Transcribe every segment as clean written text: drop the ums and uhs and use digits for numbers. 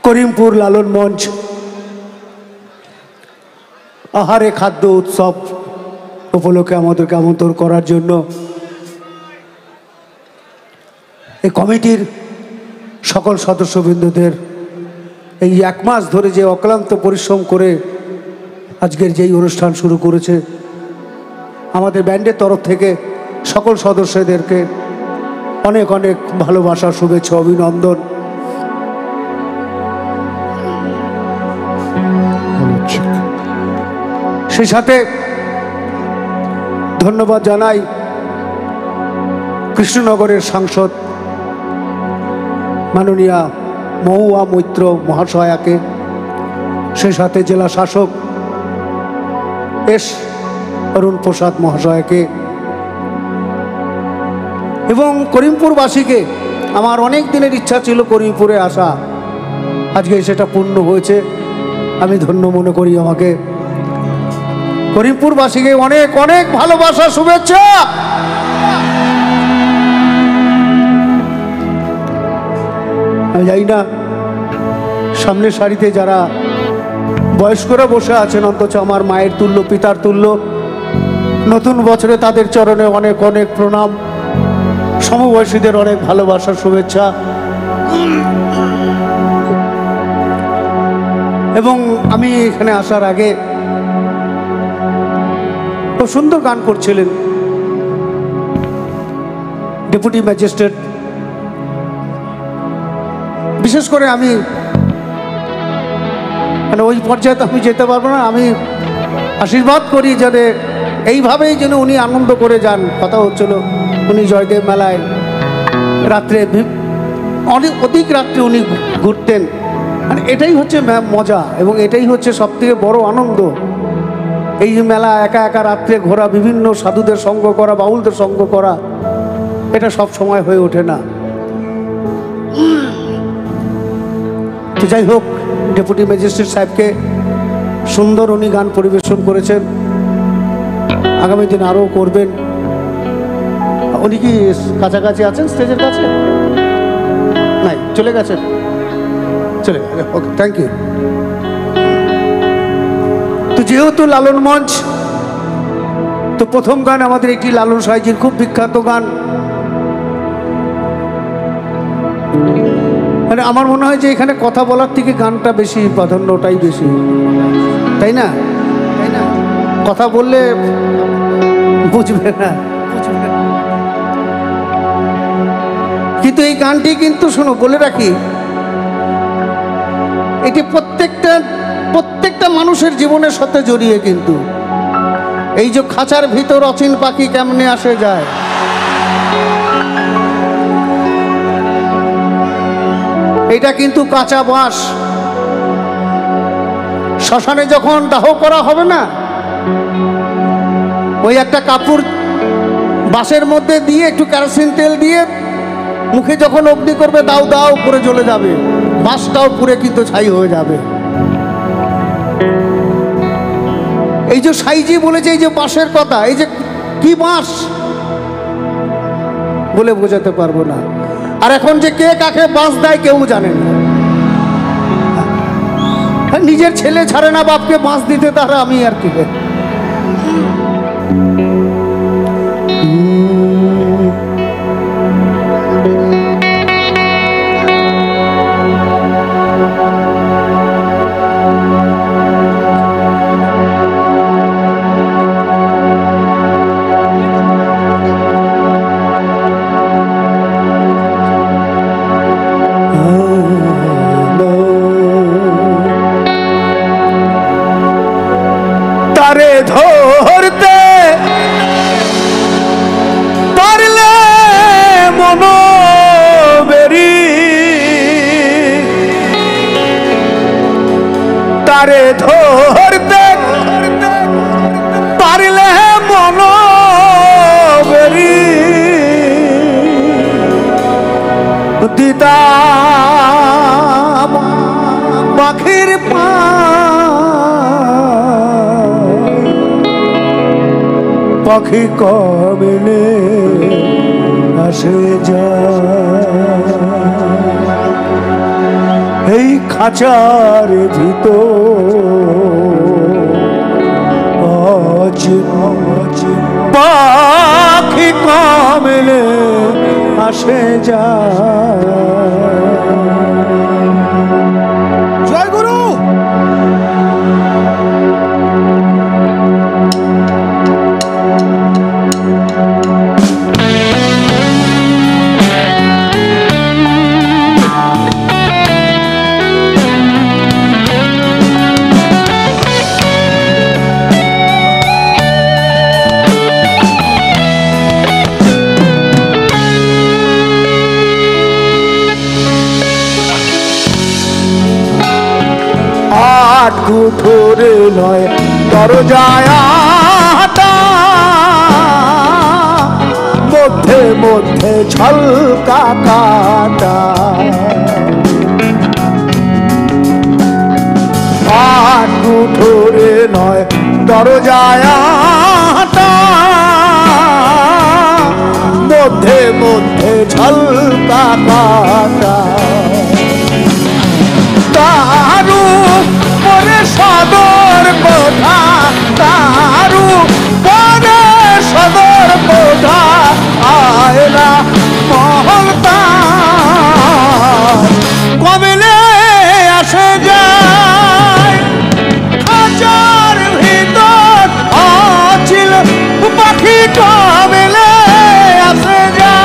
করিমপুর লালন মঞ্চ আহারে খাদ্য উৎসব উপলক্ষে আমাদেরকে আমন্ত্রণ করার জন্য এই কমিটির সকল সদস্যবৃন্দদের এই এক মাস ধরে যে অক্লান্ত পরিশ্রম করে আজকের যেই অনুষ্ঠান শুরু করেছে, আমাদের ব্যান্ডের তরফ থেকে সকল সদস্যদেরকে অনেক অনেক ভালোবাসা, শুভেচ্ছা, অভিনন্দন। সেই সাথে ধন্যবাদ জানাই কৃষ্ণনগরের সাংসদ মাননীয়া মহুয়া মৈত্র মহাশয়াকে, সেই সাথে জেলা শাসক এস অরুণ প্রসাদ মহাশয়কে এবং করিমপুরবাসীকে। আমার অনেক দিনের ইচ্ছা ছিল করিমপুরে আসা, আজকে সেটা পূর্ণ হয়েছে। আমি ধন্য মনে করি আমাকে। করিমপুরবাসীকে অনেক অনেক ভালোবাসা, শুভেচ্ছা। আমি জানি না সামনের সারিতে যারা বয়স্করা বসে আছেন, অন্তত আমার মায়ের তুল্য, পিতার তুল্য, নতুন বছরে তাদের চরণে অনেক অনেক প্রণাম। সমবয়সীদের অনেক ভালোবাসা, শুভেচ্ছা। এবং আমি এখানে আসার আগে খুব সুন্দর গান করছিলেন ডেপুটি ম্যাজিস্ট্রেট। বিশেষ করে আমি মানে ওই পর্যায়ে তো আমি যেতে পারবো না, আমি আশীর্বাদ করি যাতে এইভাবেই যেন উনি আনন্দ করে যান। কথা হচ্ছিল উনি জয়দেব মেলায় রাত্রে অধিক রাত্রে উনি ঘুরতেন, মানে এটাই হচ্ছে মজা এবং এটাই হচ্ছে সবথেকে বড় আনন্দ। এই যে মেলা একা একা রাত্রে ঘোরা, বিভিন্ন সাধুদের সঙ্গ করা, বাউলদের সঙ্গ করা, এটা সব সময় হয়ে ওঠে না। তো যাই হোক, ডেপুটি ম্যাজিস্ট্রেট সাহেবকে সুন্দর উনি গান পরিবেশন করেছেন, আগামী দিন আরও করবেন। উনি কি কাছাকাছি আছেন স্টেজের কাছে? নাই, চলে গেছেন? চলে গেছে, ওকে, থ্যাংক ইউ। তো যেহেতু লালন মঞ্চ, তো প্রথম গান আমাদের একটি লালন সাইজির খুব বিখ্যাত গান। মানে আমার মনে হয় যে এখানে কথা বলার থেকে গানটা বেশি প্রাধান্যটাই বেশি, তাই না? তাই না? কথা বললে বুঝবে না, কিন্তু এই গানটি কিন্তু শোনো, বলে রাখি, এটি প্রত্যেকটা মানুষের জীবনের সাথে জড়িয়ে। কিন্তু এই যে খাঁচার ভিতর অচিন পাখি কেমনে আসে যায়, এটা কিন্তু কাঁচা বাঁশ। শ্মশানে যখন দাহ করা হবে না, ওই একটা কাপড় বাঁশের মধ্যে দিয়ে একটু কেরোসিন তেল দিয়ে মুখে যখন অগ্নি করবে, দাও দাও করে জ্বলে যাবে, বাঁশটাও পুড়ে কিন্তু ছাই হয়ে যাবে। এই যে সাইজি বলেছে, এই যে বাঁশের কথা, এই যে কি বাঁশ বলে বোঝাতে পারবো না। আর এখন যে কে কাকে বাঁশ দেয় কেউ জানে না। নিজের ছেলে ছাড়ে না বাপকে বাঁশ দিতে, তারা আমি আর কি। তারে ধরতে পারলে মনোবেরি, তারে ধরতে পারলে মনোবেরি, দিতাম পাখির পা পাখি কমলে আসে যায়। এই খাঁচার ভিতর পাখি কমলে আসে যায়। জয় গুরু। আট কুঠোরে নয় দরজায় আটা, মধ্যে মধ্যে ঝলকা কাটা। আট কুঠোরে নয় দরজায় আটা, মধ্যে মধ্যে ঝলকা কাটা। তারু পরে সদর কোঠা, তারু পরে সদর কোঠা, আয়না মহলতা কমলে আসে যায়। খাঁচার ভিতর আছিল পাখি কমলে আসে যায়।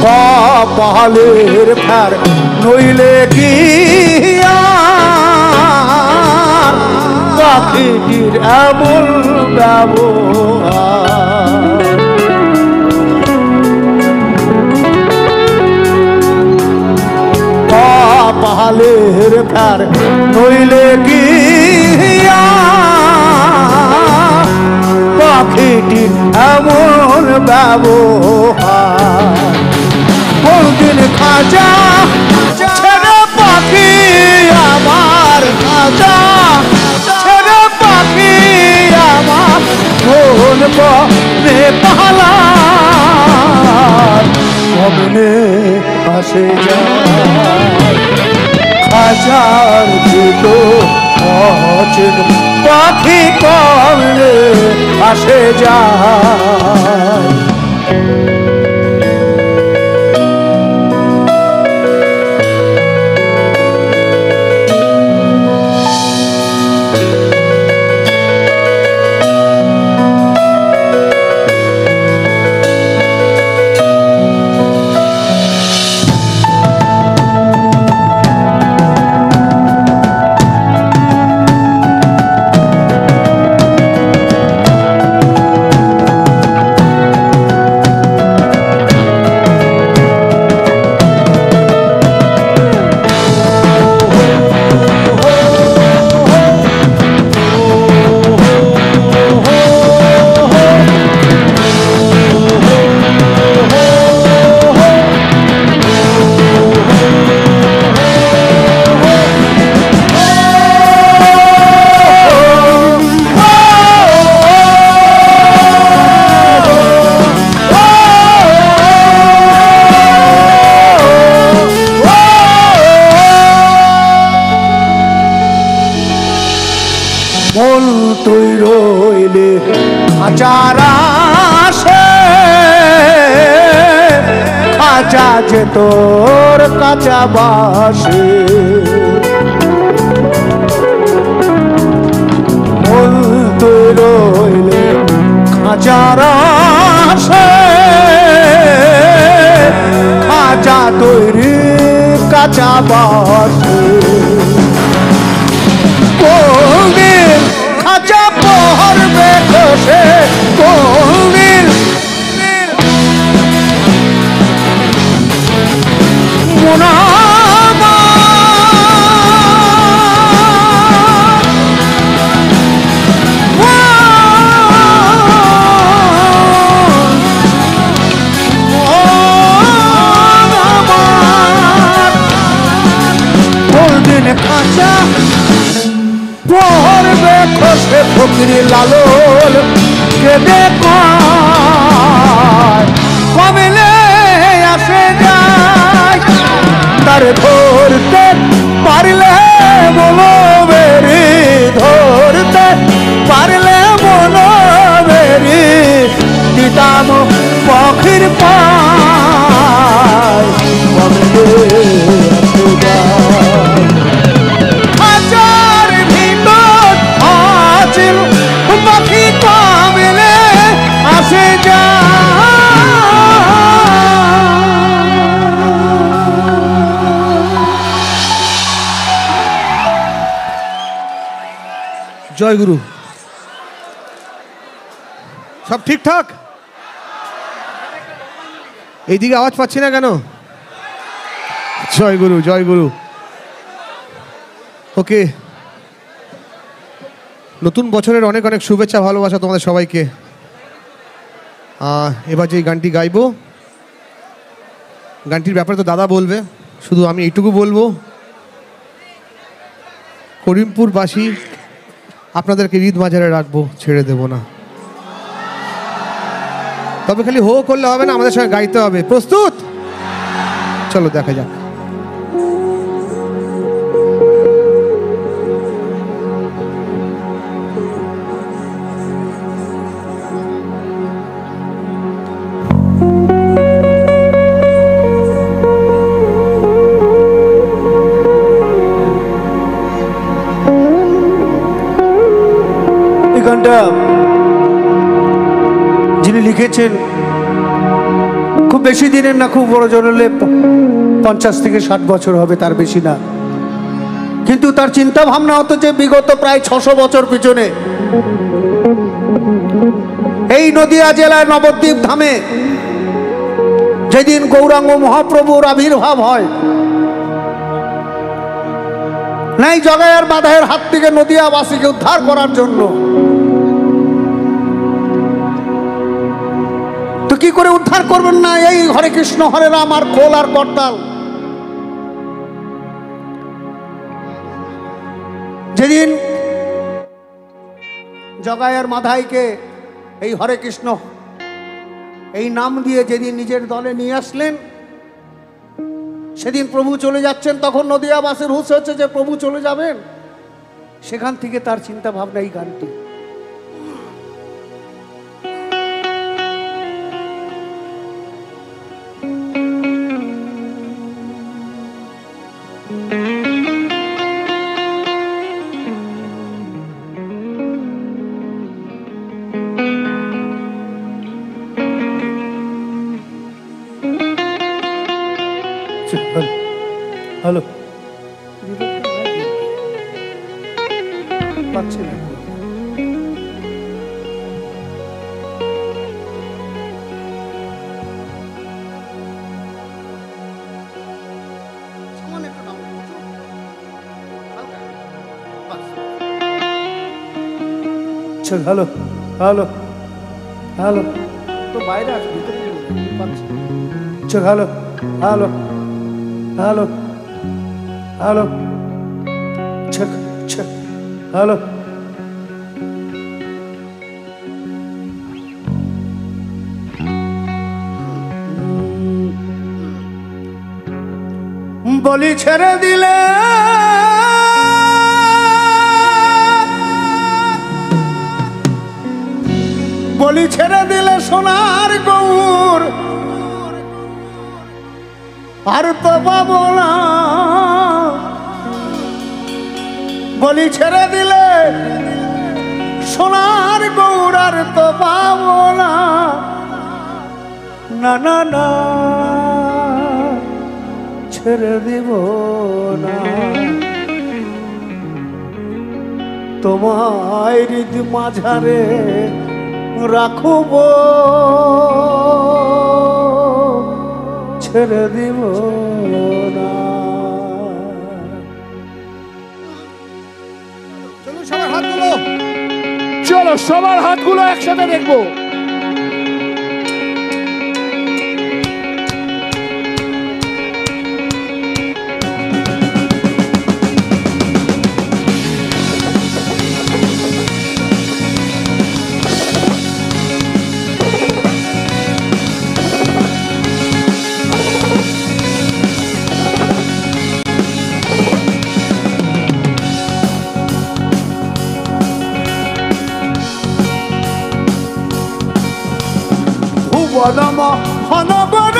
কপালের ফের নইলে কি আর পাখিটির এমন ব্যবহার। কপালের ফের নইলে কি আর পাখিটির এমন ব্যবহার। কোনদিন খাঁচা ছেড়ে পাখি আমার, খাঁচা ছেড়ে পাখি আমার কোন পথে পালার কমলে আসে যায়। খাঁচার ভিতর অচেন পাখি কমলে আসে যায়। মন তুই রইলে খাঁচার আসে, খাঁচা যে তোর কাঁচা বাসে। মন তুই রইলে খাঁচার আসে, খাঁচা তৈরি কাঁচা বাসে। কোনদিন খাঁচা গিরি লালন কেঁদে কয় কমলে আসে যায় তার ধরতে পারলে বলো বেরি ধরতে পারলে বলো বেরি দিতাম পখির পায় কমলে আসে যায় হাজার ভিতর আছিল পাখি কমলে আসে যায় জয় গুরু। সব ঠিকঠাক? এইদিকে আওয়াজ পাচ্ছি না কেন? জয় গুরু, জয় গুরু। ওকে, নতুন বছরের অনেক অনেক শুভেচ্ছা ভালোবাসা তোমাদের সবাইকে। এবার যে গানটি গাইবো, গানটির ব্যাপারে তো দাদা বলবে, শুধু আমি এইটুকু বলবো, করিমপুরবাসী আপনাদেরকে ঈদ মাজারে রাখবো, ছেড়ে দেব না। তবে খালি হো করলে হবে না, আমাদের সঙ্গে গাইতে হবে। প্রস্তুত? চলো দেখা যাক। এই গানটা যিনি লিখেছেন খুব বেশি দিনের না, খুব বড় জোর হলে 50 থেকে 60 বছর হবে, তার বেশি না। কিন্তু তার চিন্তা ভাবনা হতো যে বিগত প্রায় 600 বছর পিছনে এই নদিয়া জেলায় নবদ্বীপ ধামে যেদিন গৌরাঙ্গ মহাপ্রভুর আবির্ভাব হয়, নাই জগাইয়ের বাধায়ের হাত থেকে নদিয়াবাসীকে উদ্ধার করার জন্য। তো কি করে উদ্ধার করবেন না, এই হরে কৃষ্ণ হরে রাম আর খোল আর করতাল। যেদিন জগাইয়ের মাধাইকে এই হরে কৃষ্ণ এই নাম দিয়ে যেদিন নিজের দলে নিয়ে আসলেন, সেদিন প্রভু চলে যাচ্ছেন। তখন নদিয়াবাসীর হুঁশ হচ্ছে যে প্রভু চলে যাবেন। সেখান থেকে তার চিন্তা ভাবনা এই গানটি। হ্যালো, পাচ্ছি না। হ্যালো হ্যালো হ্যালো, তো বাইরে আছে, ভিতরে পাচ্ছি। Hello hello hello hello hello, বলি ছেড়ে দিলে বলি ছেড়ে দিলে সোনার গৌর আর তো পাবো না। বলি ছেড়ে দিলে সোনার গৌর আর তো পাবো না। না না না, ছেড়ে দিব না। তোমায় হৃদ মাঝারে রাখব, ছেড়ে দিব না। চলো সবার হাতগুলো, চলো সবার হাতগুলো একসাথে দেখবো। ভুবন মহানগর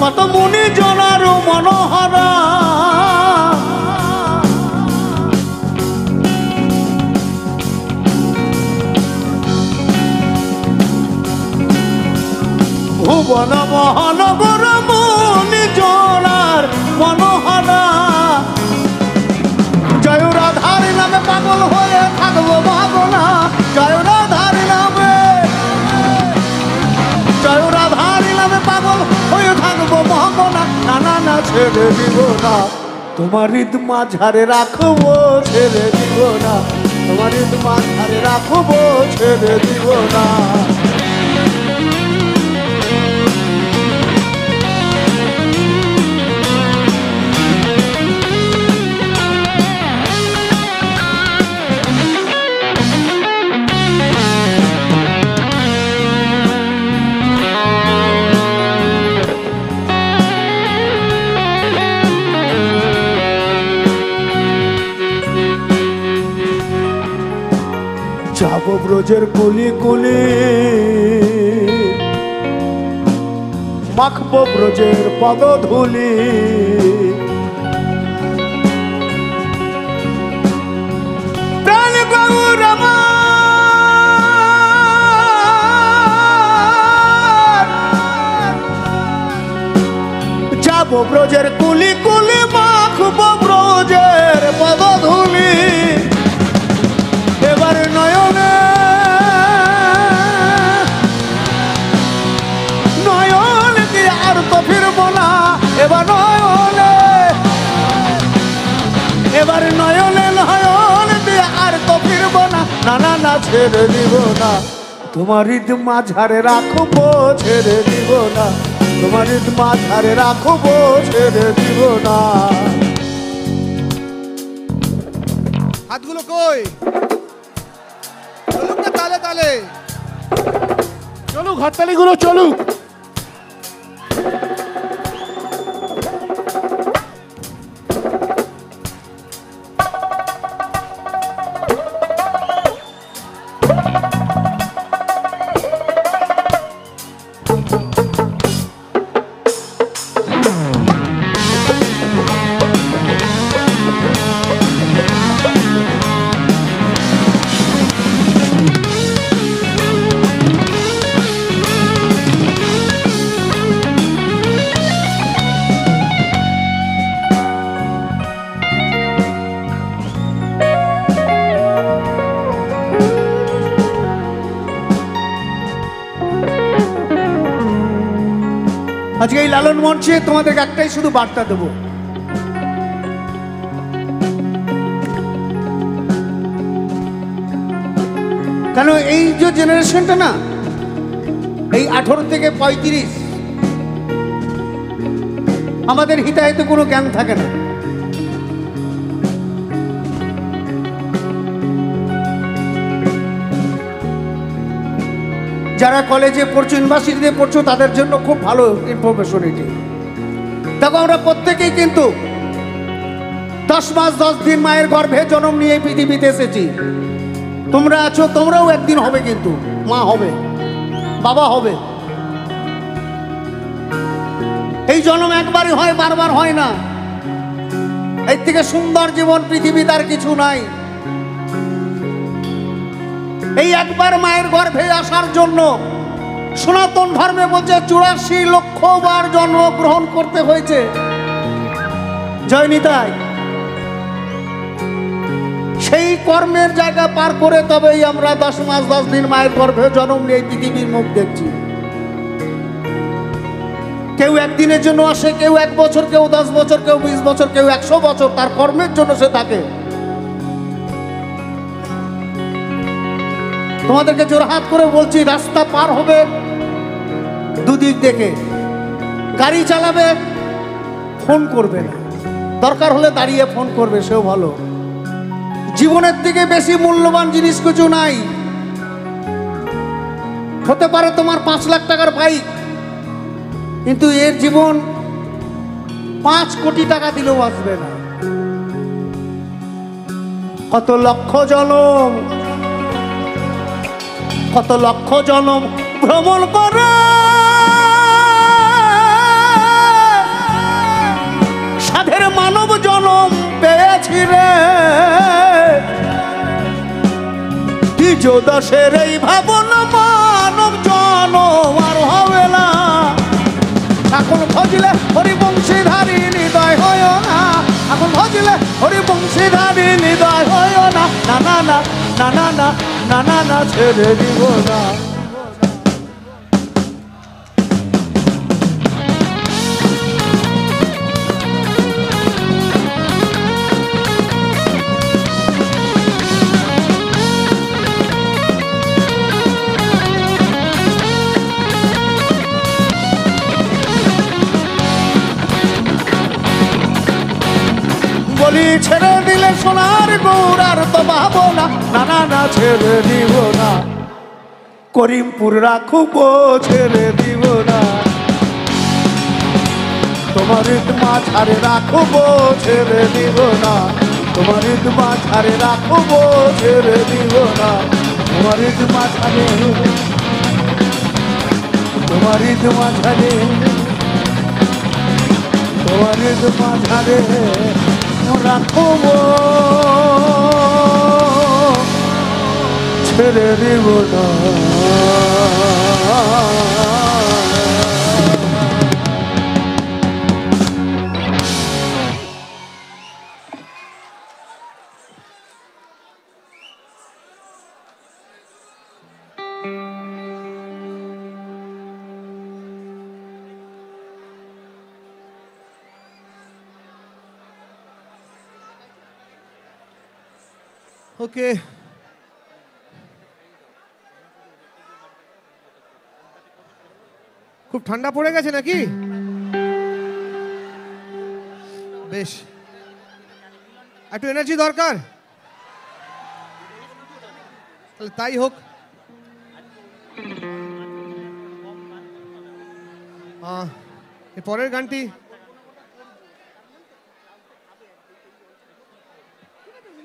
কত মুনি জনার মনোহরা ভুবন মহানগর মুনি জনার মনোহরা জয় রাধার নামে পাগল হয়ে থাকবো ভাবনা জয় রাধার নামে জয় রাধার নামে পাগল হয়ে থাকবো ভাবনা না না না ছেড়ে দিব না তোমার হৃদ মাঝারে রাখবো ছেড়ে দিব না তোমার হৃদ মাঝারে রাখবো ছেড়ে দিব না যাব ব্রজের কুলি কুলি মাখব ব্রজের পদধূলি প্রাণ গৌর আমার যাব ব্রজের কুলি কুলি মাখব ব্রজের পদধূলি এবার নয়নে নয়ন দিয়ে আর তো ফিরব না এবার নয়নে নয়ন দিয়ে আর তো ফিরব না না না না ছেড়ে দিব না তোমার হৃদ মাঝারে রাখবো ছেড়ে দিব না তোমার হৃদ মাঝারে রাখবো ছেড়ে দিব না হাতগুলো কই চলুক না তালে তালে চলুক হাততালিগুলো চলুক আজকে এই লালন মঞ্চে তোমাদেরকে একটাই শুধু বার্তা দেব কেন এই যে জেনারেশনটা না এই 18 থেকে 35 আমাদের হিতাহিত কোনো জ্ঞান থাকে না যারা কলেজে পড়ছো ইউনিভার্সিটিতে পড়ছো তাদের জন্য খুব ভালো ইনফরমেশন এটি দেখো আমরা প্রত্যেকেই কিন্তু 10 মাস 10 দিন মায়ের গর্ভে জন্ম নিয়ে পৃথিবীতে এসেছি তোমরা আছো তোমরাও একদিন হবে কিন্তু মা হবে বাবা হবে এই জন্ম একবারই হয় বারবার হয় না এর থেকে সুন্দর জীবন পৃথিবীতে আর কিছু নাই এই একবার মায়ের গর্ভে আসার জন্য সনাতন ধর্মে বলছে 84 লক্ষ বার জন্মগ্রহণ করতে হয়েছে জয় নিতাই সেই কর্মের জায়গা পার করে তবেই আমরা 10 মাস 10 দিন মায়ের গর্ভে জন্ম নিয়ে পৃথিবীর মুখ দেখছি কেউ একদিনের জন্য আসে কেউ 1 বছর কেউ 10 বছর কেউ 20 বছর কেউ 100 বছর তার কর্মের জন্য সে থাকে তোমাদেরকে জোরহাত করে বলছি রাস্তা পার হবে দুদিক দেখে গাড়ি চালাবে ফোন করবে না দরকার হলে দাঁড়িয়ে ফোন করবে সেও ভালো জীবনের থেকে বেশি মূল্যবান জিনিস কিছু নাই হতে পারে তোমার 5 লাখ টাকার বাইক কিন্তু এর জীবন 5 কোটি টাকা দিলেও আসবে না কত লক্ষ জনম, কত লক্ষ জনম ভ্রমণ করে সাধের মানব জনম পেয়েছি রে। দ্বিজ দশের এই ভাবন মানব জনম আর হবে না। এখন ভজলে হরিবংশীধারী হৃদয় হয় না, এখন ভজলে হরিবংশীধারী হৃদয় হয় না। না না না না না না না না না ছেড়ে দিব না। বলি ছেড়ে দিলে সোনার গৌরার তো ভাবো না। না না না ছেড়ে দিব না। করিমপুর রাখব ছেড়ে দিব না। তোমার মা ছাড়ে রাখব ছেড়ে দিব না। তোমার মা ছাড়ে রাখব ছেড়ে দিব না। তোমার মা ছাড়ে, তোমার মা ছাড়ে, তোমার মা ছাড়ে রাখব ছেড়ে দিব না। ওকে, খুব ঠান্ডা পড়ে গেছে নাকি? বেশ, একটু এনার্জি দরকার, তাহলে তাই হোক। এর পরের গানটি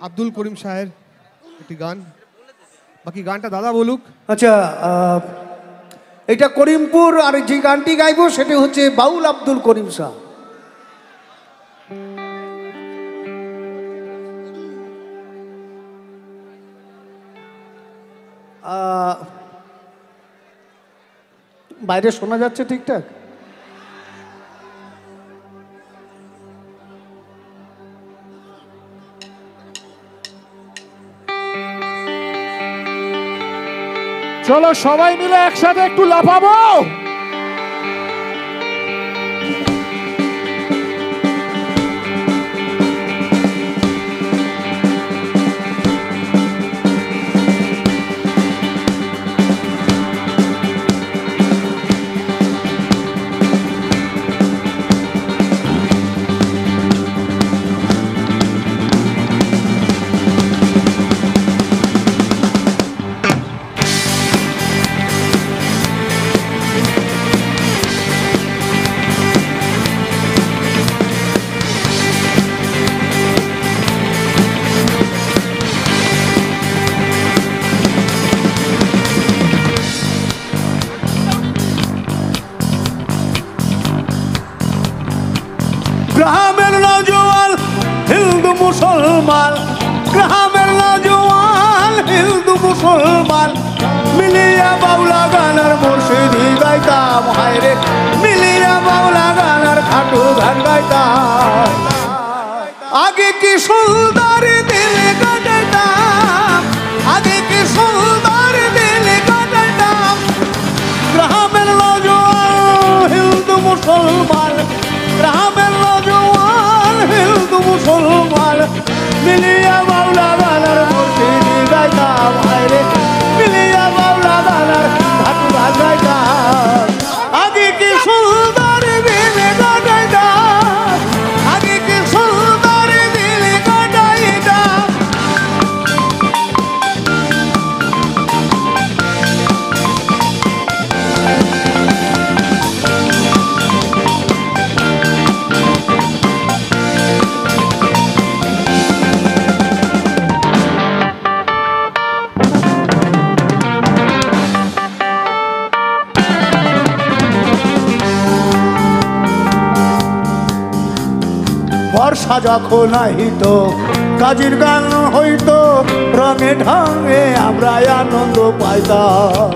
আব্দুল করিম শাহের একটি গান, বাকি গানটা দাদা বলুক। আচ্ছা, এটা করিমপুর, আর যে গানটি গাইবো সেটি হচ্ছে বাউল আব্দুল করিম শাহ। বাইরে শোনা যাচ্ছে ঠিকঠাক? চলো সবাই মিলে একসাথে একটু লাফাবো। গ্রামের নজওয়ান হিন্দু মুসলমান, গ্রামের নজওয়ান হিন্দু মুসলমান মিলিয়া বাউলা গানার মুর্শিদি গাইতাম। হায়রে মিলিয়া বাউলা গানার খাটু গান গাইতাম। আগে কি সুন্দর দিল কাটাইতাম, আগে কি সুন্দর দিল কাটাইতাম। গ্রামের নজওয়ান হিন্দু মুসলমান, গ্রামের নজওয়ান হিন্দু মুসলমান মিলিয়া বাউলা গানার মুর্শিদি গাইতাম। হায়রে মিলিয়া বাউলা গানার ঘাটু গান গাইতাম। আগে কি সুন্দর দিন কাটাইতাম, আগে কি সুন্দর দিন কাটাইতাম। বর্ষা যখন আহিত কাজীর গান হইতো রঙে ঢঙে আমরা আনন্দ পাইতাম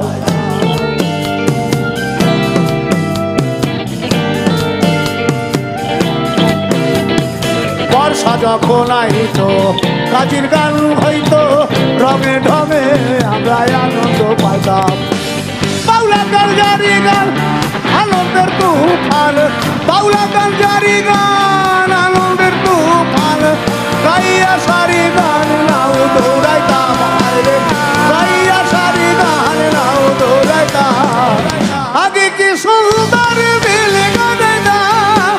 বর্ষা যখন আহিত কাজীর গান হইতো রঙে ঢঙে আমরা আনন্দ পাইতাম বাউলা গান জারি গান আনন্দের তুফান বাউলা গান জারি গান আনন্দের তুফান গাইয়া সারি গান নাও দৌড়াইতাম গাইয়া সারি গান নাও দৌড়াইতাম আগে কি সুন্দর দিল কাটাইতাম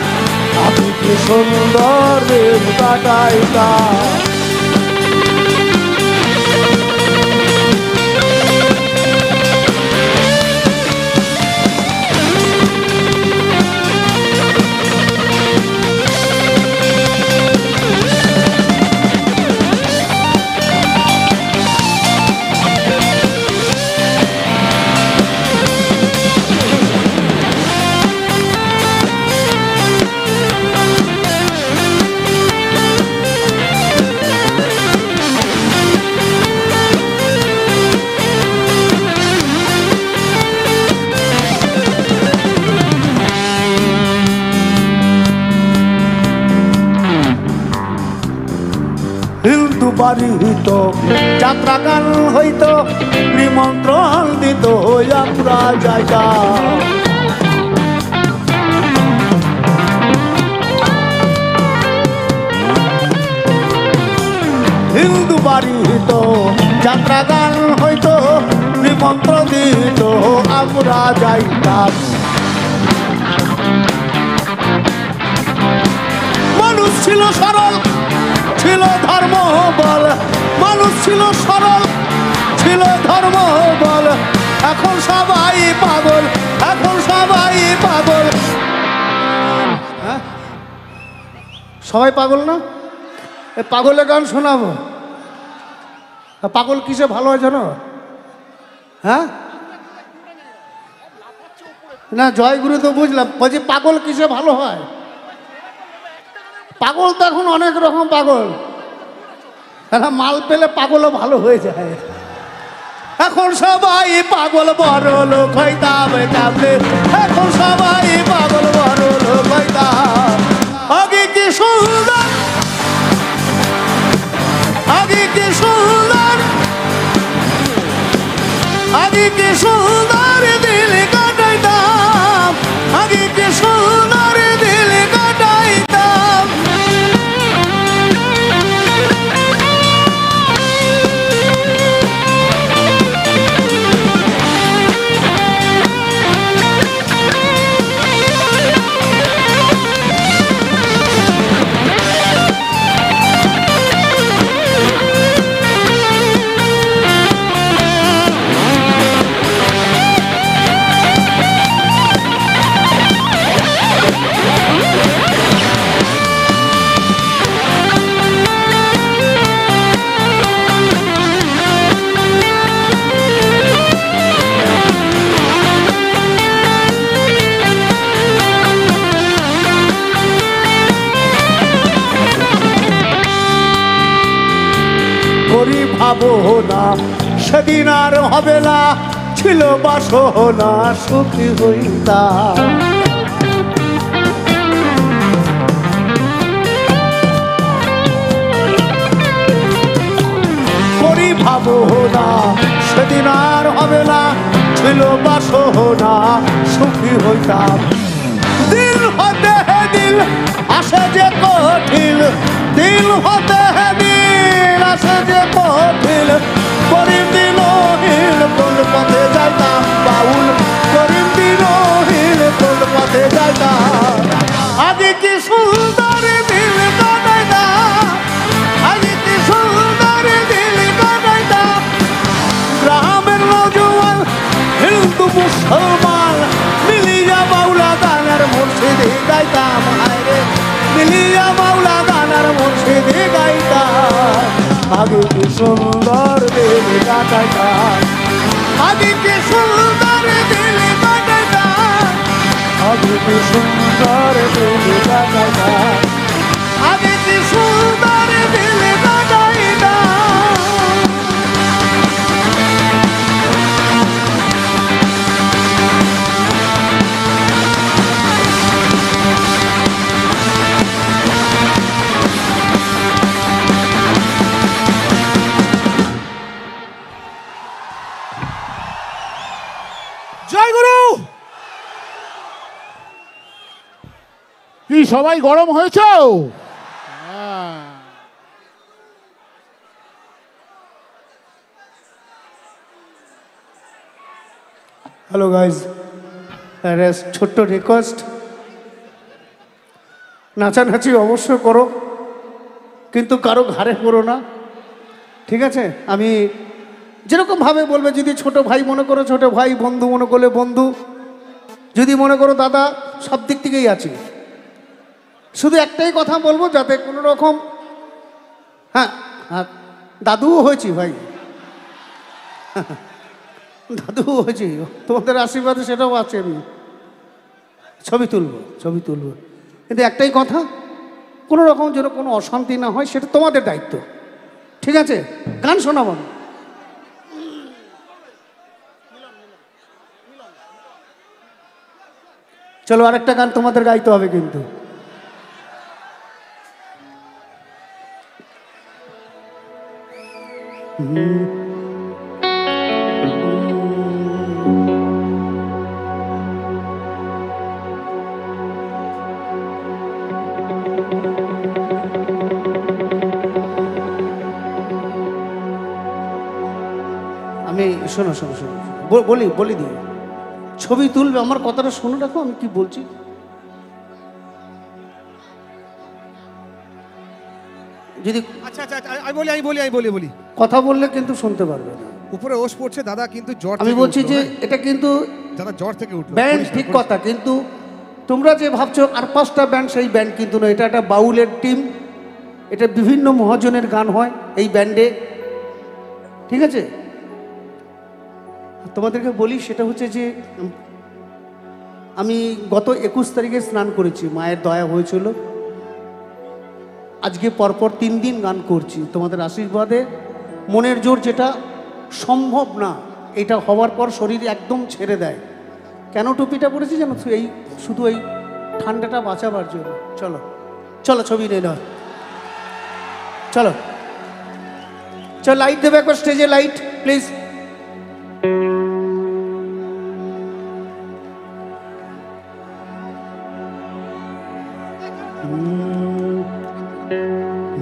আগে কি সুন্দর দিল কাটাইতাম হিন্দু বাড়ি হইত যাত্রা গান হইত নিমন্ত্রণ দিত আমরা জায়গা হিন্দু বাড়ি হইত যাত্রা গান হইত নিমন্ত্রণ দিত আমরা যাইতাম মানুষ ছিল সরল ছিল ধর্ম বল মানুষ ছিল সরল ছিল ধর্ম বল এখন সবাই পাগল এখন সবাই পাগল সবাই পাগল না পাগলের গান শোনাবো পাগল কিসে ভালো হয় জানো হ্যাঁ না জয়গুরু তো বুঝলাম বলছি পাগল কিসে ভালো হয় পাগল তো এখন অনেক রকম পাগল এখন মাল পেলে পাগলও ভালো হয়ে যায় এখন সবাই পাগল বড় লোক হইতাম এখন সবাই পাগল বড় লোক হইতাম আগে কি সুন্দর আগে কি সুন্দর আগে কি সুন্দর দিল কাটাইতাম আগে কি সুন্দর দিল কাটাইতাম ভাবো না সেদিন আর হবে না ছিল বাসনা সুখী হইতাম করি ভাবো না সেদিন আর হবে না ছিল বাসনা সুখী হইতাম দিল হতে দিল আসে যে কঠিন দিল হতে দিল আসে যে কঠিন করিম দিনহীন কোন পথে যাইতাম বাউল করিম দিনহীন কোন পথে যাইতাম আগে কি সুন্দর দিল কাটাইতাম আগে কি সুন্দর দিল কাটাইতাম গ্রামের নৌজওয়ান হিন্দু মুসলমান মিলিয়া বাউলা গানের মুর্শিদি গাইতাম আরে মিলিয়া বাউলা গানের মুর্শিদি গাইতাম আগে কি সুন্দর দিল কাটাইতাম আগে কি সুন্দর দিল কাটাইতাম আগে কি সুন্দর দিল কাটাইতাম আগে কি সুন্দর দিল বাজাই না। জয় গুরু। কি সবাই গরম হয়েছ? হ্যালো গাইজ, ছোট্ট রিকোয়েস্ট, নাচানাচি অবশ্য করো কিন্তু কারো ঘাড়ে পড়ো না, ঠিক আছে? আমি যেরকমভাবে বলবে, যদি ছোট ভাই মনে করো ছোট ভাই, বন্ধু মনে করলে বন্ধু, যদি মনে করো দাদা, সব দিক থেকেই আছি। শুধু একটাই কথা বলবো, যাতে কোনো রকম, হ্যাঁ হ্যাঁ, দাদুও হয়েছি ভাই, দাদুও হয়েছি, তোমাদের আশীর্বাদে সেটাও আছে। আমি ছবি তুলবো, কিন্তু একটাই কথা, কোনো রকম যেন কোনো অশান্তি না হয়, সেটা তোমাদের দায়িত্ব, ঠিক আছে? গান শোনাবো। চলো আরেকটা গান তোমাদের গাইতে হবে কিন্তু। আমি শোনো বলি দিই, ছবি তুলবে, আমার কথাটা শুনে রাখো আমি কি বলছি। যদি আচ্ছা আচ্ছা আচ্ছা, আমি বলি। কথা বললে কিন্তু শুনতে পারবে না। উপরে ওষ পড়ছে দাদা, কিন্তু জ্বর আমি থেকে বলছি উঠলো, যে হ্যাঁ? এটা কিন্তু দাদা জ্বর থেকে উঠলো। ব্যান্ড, করিস না, ঠিক করিস না। কথা, কিন্তু তোমরা যে ভাবছো আর 5টা ব্যান্ড, সেই ব্যান্ড কিন্তু না। এটা একটা বাউলের টিম, এটা বিভিন্ন মহাজনের গান হয় এই ব্যান্ডে, ঠিক আছে? তোমাদেরকে বলি, সেটা হচ্ছে যে আমি গত 21 তারিখে স্নান করেছি, মায়ের দয়া হয়েছিল। আজকে পরপর 3 দিন গান করছি তোমাদের আশীর্বাদে। মনের জোর যেটা সম্ভব না, এটা হওয়ার পর শরীর একদম ছেড়ে দেয়। কেন টুপিটা পরেছি জানো? শুধু এই ঠান্ডাটা বাঁচাবার জন্য। চলো ছবি নিয়ে নাও, চলো লাইট দেবে একবার, স্টেজে লাইট প্লিজ।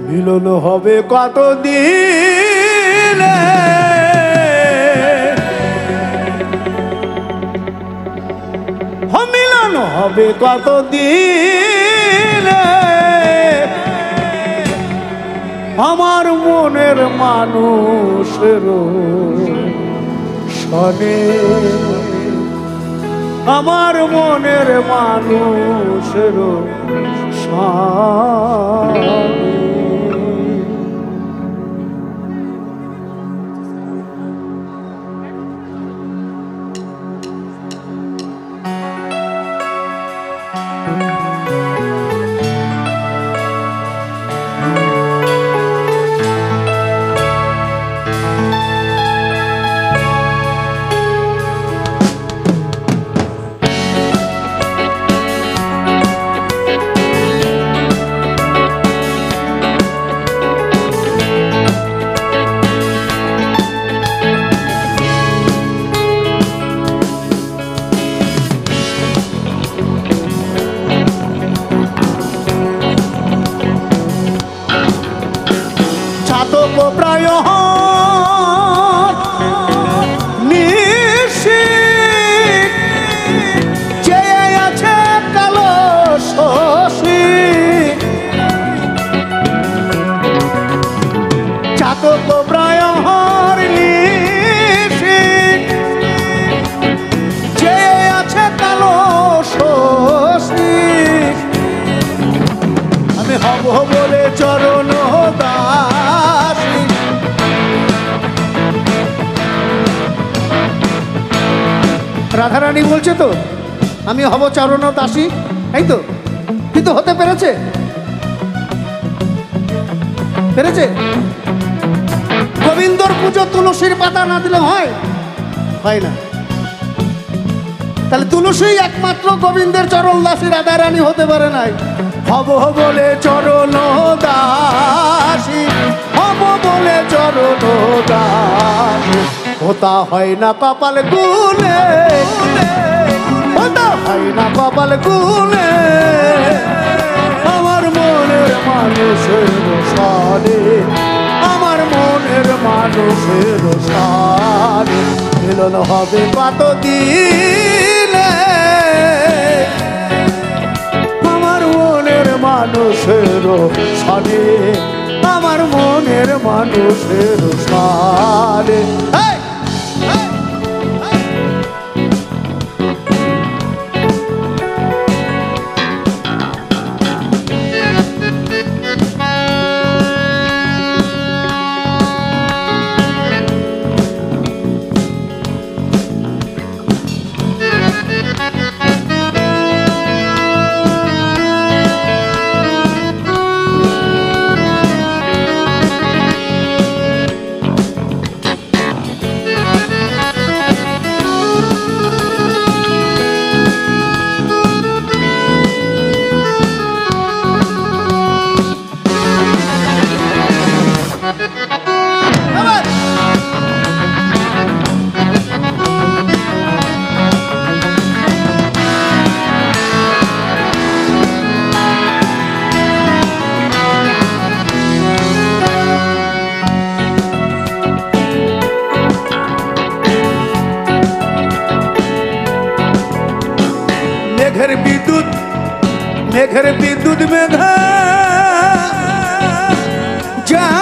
মিলন হবে কতদিন, মিলন হবে কতদিন, আমার মনের মানুষের সনে, আমার মনের মানুষের সনে। প্রায় নিশি চেয়ে আছে কালো শশী, চাতক প্রায় নিশি চেয়ে আছে কালো শশী, আমি হব বলে চরণ দাসী। রাধারানী বলছে তো আমি হব চরণ দাসী, এই তো, কিন্তু হতে পেরেছে? পেরেছে? গোবিন্দর পুজো তুলসীর পাতা না দিলে হয়? হয় না। তাহলে তুলসী একমাত্র গোবিন্দের চরণ দাসী, রাধা রানী হতে পারে নাই। হব বলে চরণ দাসী, হব বলে চরণ দাসী, হোতা হয় না কপাল গুনে, হোতা হয় না কপাল গুনে। আমার মনের মানুষের সারে, আমার মনের মানুষের সারে মিলন হবে কত দিনে। আমার মনের মানুষের সারে, আমার মনের মানুষের সারে। মেঘের বিদ্যুৎ মেঘা যেমন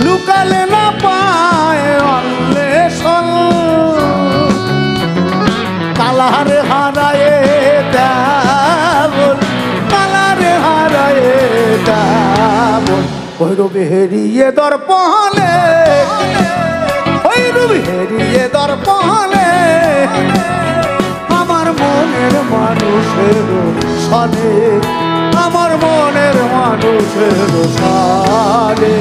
লুকালে না পায় অন্বেষণ, কালারে হারায়ে তেমন, কালারে হারায়ে তেমন ভৈরবে হেরিয়ে দর্পণে, ভৈরবে হেরিয়ে দর্পণে আমার মনের মানুষের সানে, আমার মনের মানুষের সানে।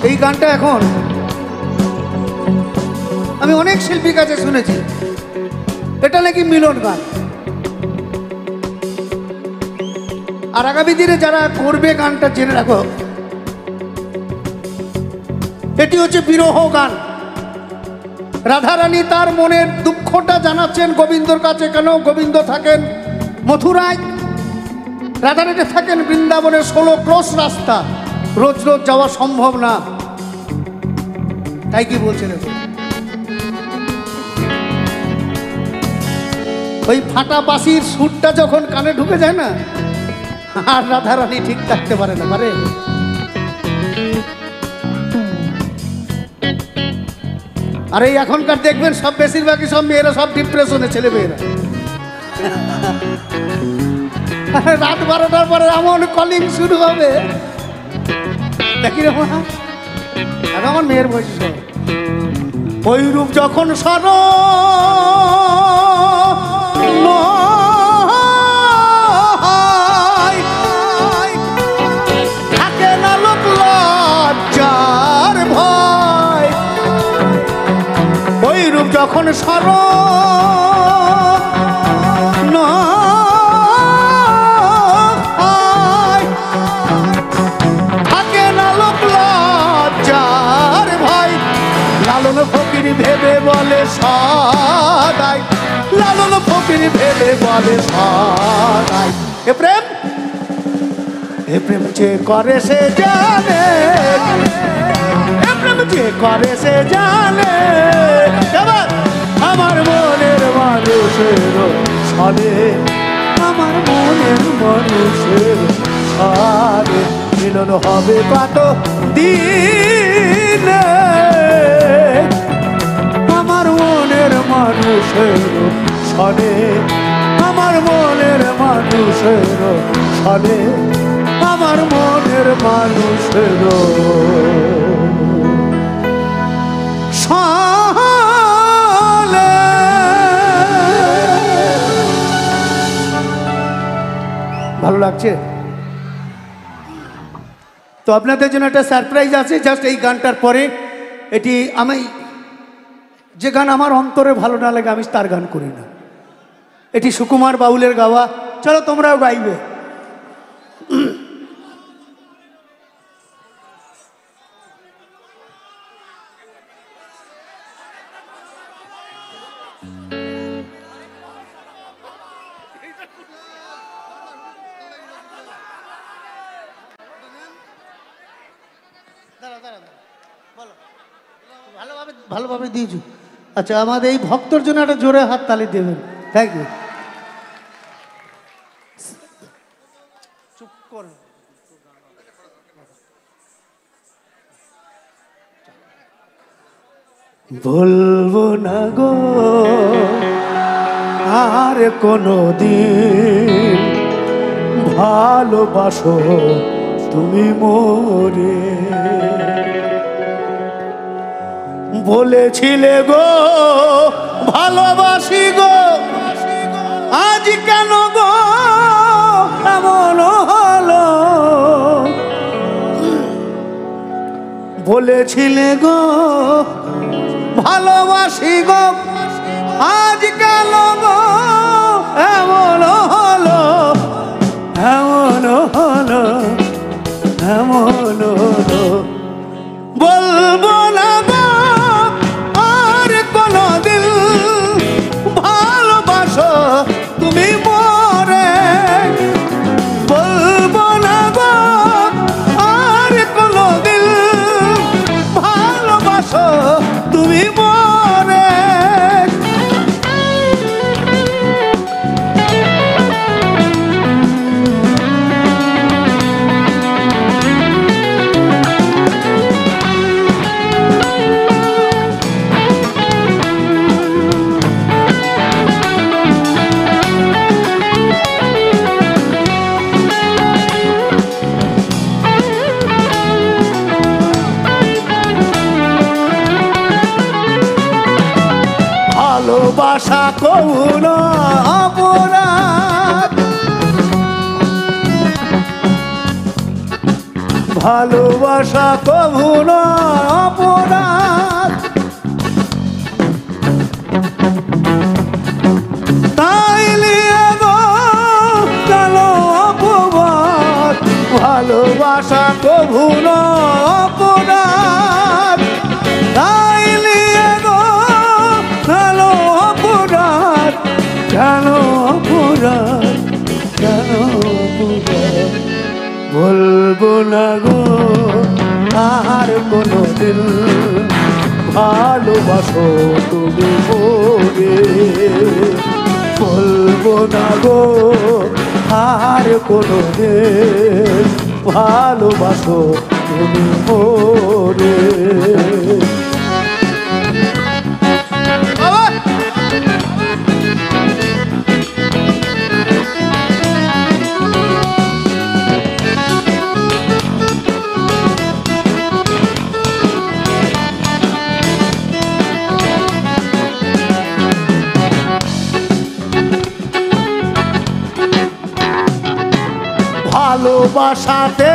এই গানটা এখন আমি অনেক শিল্পীর কাছে শুনেছি, এটা নাকি মিলন গান। আর আগামী দিনে যারা করবে গানটা জেনে রাখো, এটি হচ্ছে বিরহ গান। রাধারানী তার মনের দুঃখটা জানাচ্ছেন গোবিন্দর কাছে। কেন? গোবিন্দ থাকেন মথুরায়, রাধারানী থাকেন বৃন্দাবনের 16 ক্রোশ রাস্তা, রোজ রোজ যাওয়া সম্ভব না। তাই কি বলছেন? ওই ফাটা বাঁশির সুরটা যখন কানে ঢুকে যায় না, আর রাধারানী ঠিক থাকতে পারে না। পারে? আর এই এখনকার দেখবেন সব বেশিরভাগই সব মেয়েরা সব ডিপ্রেশনে, ছেলে মেয়েরা রাত 12টার পরে এমন কলিং শুরু হবে, দেখি রে মা, আমার মেয়ের বয়স। ওই রূপ যখন সর থাকে না লোক লজ্জার ভয়, ওই রূপ যখন সর ফকির ভেবে বলে সদাই, লালন ফকির মাটির ভেবে বলে সদাই এ প্রেম যে করে সে জানে, এ প্রেম যে করে সে জানে। এবার আমার মনের মানুষের সনে, আমার মনের মানুষের সনে মিলন হবে কত দিনে, আমার মনের মানুষের সনে, আমার মনের মানুষের সনে, আমার মনের মানুষের সনে। ভালো লাগছে তো? আপনাদের জন্য একটা সারপ্রাইজ আছে জাস্ট এই গানটার পরে। এটি আমি যে গান আমার অন্তরে ভালো না লাগে আমি তার গান করি না। এটি সুকুমার বাউলের গাওয়া, চলো তোমরাও গাইবে। ভালোভাবে দিয়েছো। আচ্ছা, আমাদের এই ভক্তর জন্য একটা জোরে হাত তালি দেবেন। Thank you. চুপ কর। বলবো না গো আর কোনো দিন ভালোবাসো তুমি মোরে, বলেছিলে গো ভালোবাসি গো, আজ কেন গো এমন হলো? বলেছিলে গো ভালোবাসি গো, আজ কেন গো এমন হলো, এমন হলো, এমন হলো। বলবো না গো আর কোনো দিন ভালোবাসো তুমি মোরে, বলবো না গো আর কোনো দিন ভালোবাসো তুমি মোরে। ভালোবাসা কোনো অপরাধ, ভালোবাসা কোনো অপরাধ, তাই নিয়ে গো কেন অপবাদ? ভালোবাসা কোনো অপরাধ, তাই নিয়ে গো কেন অপরাধ, কেন অপরাধ, কেন অপরাধ? বলবো না গো আর কোনো দিন ভালোবাসো তুমি মোরে, বলবো না গো আর কোনো দিন ভালোবাসো তুমি মোরে। ভালোবাসাতে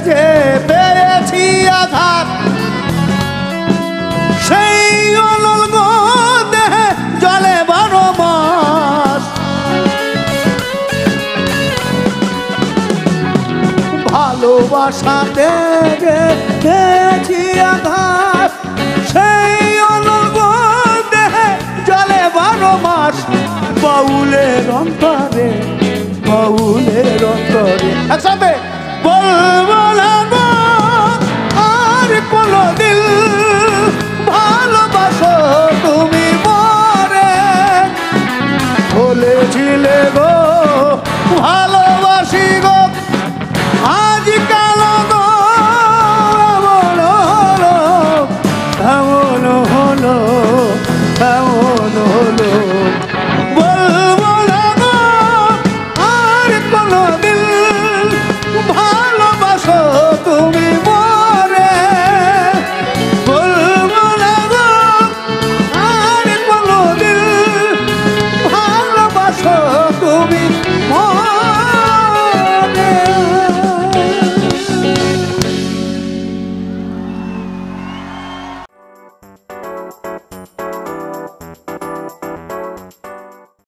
যে পেয়েছি আঘাত, সেই অনল দেহে জলে 12 মাস। ভালোবাসাতে যে পেয়েছি আঘাত, সেই অনল দেহে জলে 12 মাস। বাউলের অন্তরে, বাউলের অন্তরে। একসাথে